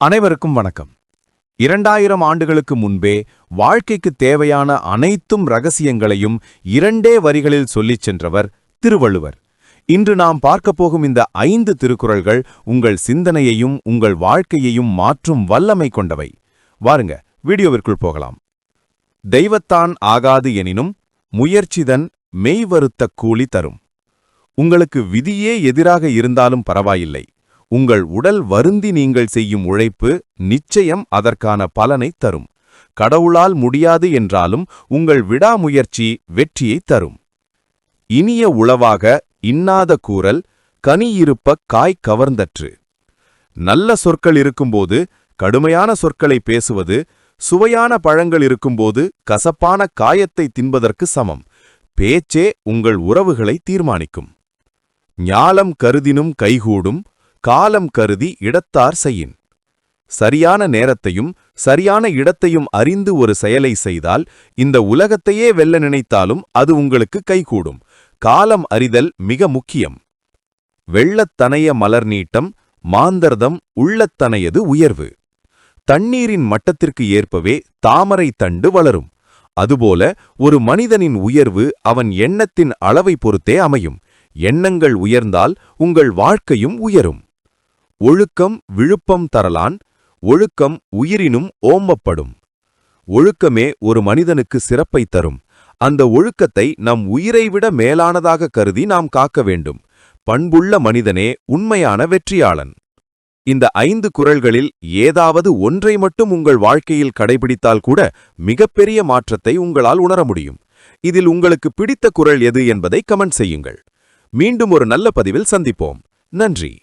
அனைவருக்கும் வணக்கம். 2000 ஆண்டுகளுக்கு முன்பே வாழ்க்கைக்கு தேவையான அனைத்தும் ரகசியங்களையும் 2 வரிகளில் சொல்லிச் சென்றவர் திருவள்ளுவர். இன்று நாம் பார்க்கப் போகும் இந்த 5 திருக்குறள்கள் உங்கள் சிந்தனையையும் உங்கள் வாழ்க்கையையும் மாற்றும் வல்லமை கொண்டவை. வாருங்க, வீடியோவிற்குள் போகலாம். தெய்வத்தான் ஆகாது எனினும் முயற்சிதன் மெய்வருத்த கூலி தரும். உங்களுக்கு விதியே எதிராக இருந்தாலும் பரவாயில்லை, உங்கள் உடல் வருந்தி நீங்கள் செய்யும் உழைப்பு நிச்சயம் அதற்கான பலனைத் தரும். கடவுளால் முடியாது என்றாலும் உங்கள் விடாமுயற்சி வெற்றியைத் தரும். இனிய உளவாக இன்னாத கூறல் கனியிருப்ப காய் கவர்ந்தற்று. நல்ல சொற்கள் இருக்கும்போது கடுமையான சொற்களை பேசுவது சுவையான பழங்கள் இருக்கும்போது கசப்பான காயத்தை தின்பதற்கு சமம். பேச்சே உங்கள் உறவுகளை தீர்மானிக்கும். ஞாலம் கருதினும் கைகூடும், காலம் கருதி இடத்தார் செய்யின். சரியான நேரத்தையும் சரியான இடத்தையும் அறிந்து ஒரு செயலை செய்தால் இந்த உலகத்தையே வெல்ல நினைத்தாலும் அது உங்களுக்கு கைகூடும். காலம் அறிதல் மிக முக்கியம். வெள்ளத்தனைய மலர் நீட்டம் மாந்தர்தம் உள்ளத்தனையது உயர்வு. தண்ணீரின் மட்டத்திற்கு ஏற்பவே தாமரை தண்டு வளரும். அதுபோல ஒரு மனிதனின் உயர்வு அவன் எண்ணத்தின் அளவை பொறுத்தே அமையும். எண்ணங்கள் உயர்ந்தால் உங்கள் வாழ்க்கையும் உயரும். ஒழுக்கம் விழுப்பம் தரலான், ஒழுக்கம் உயிரினும் ஓம்பப்படும். ஒழுக்கமே ஒரு மனிதனுக்கு சிறப்பை தரும். அந்த ஒழுக்கத்தை நம் உயிரைவிட மேலானதாக கருதி நாம் காக்க வேண்டும். பண்புள்ள மனிதனே உண்மையான வெற்றியாளன். இந்த 5 குறள்களில் ஏதாவது ஒன்றை மட்டும் உங்கள் வாழ்க்கையில் கடைபிடித்தால் கூட மிகப்பெரிய மாற்றத்தை உங்களால் உணர முடியும். இதில் உங்களுக்கு பிடித்த குறள் எது என்பதை கமெண்ட் செய்யுங்கள். மீண்டும் ஒரு நல்ல பதிவில் சந்திப்போம். நன்றி.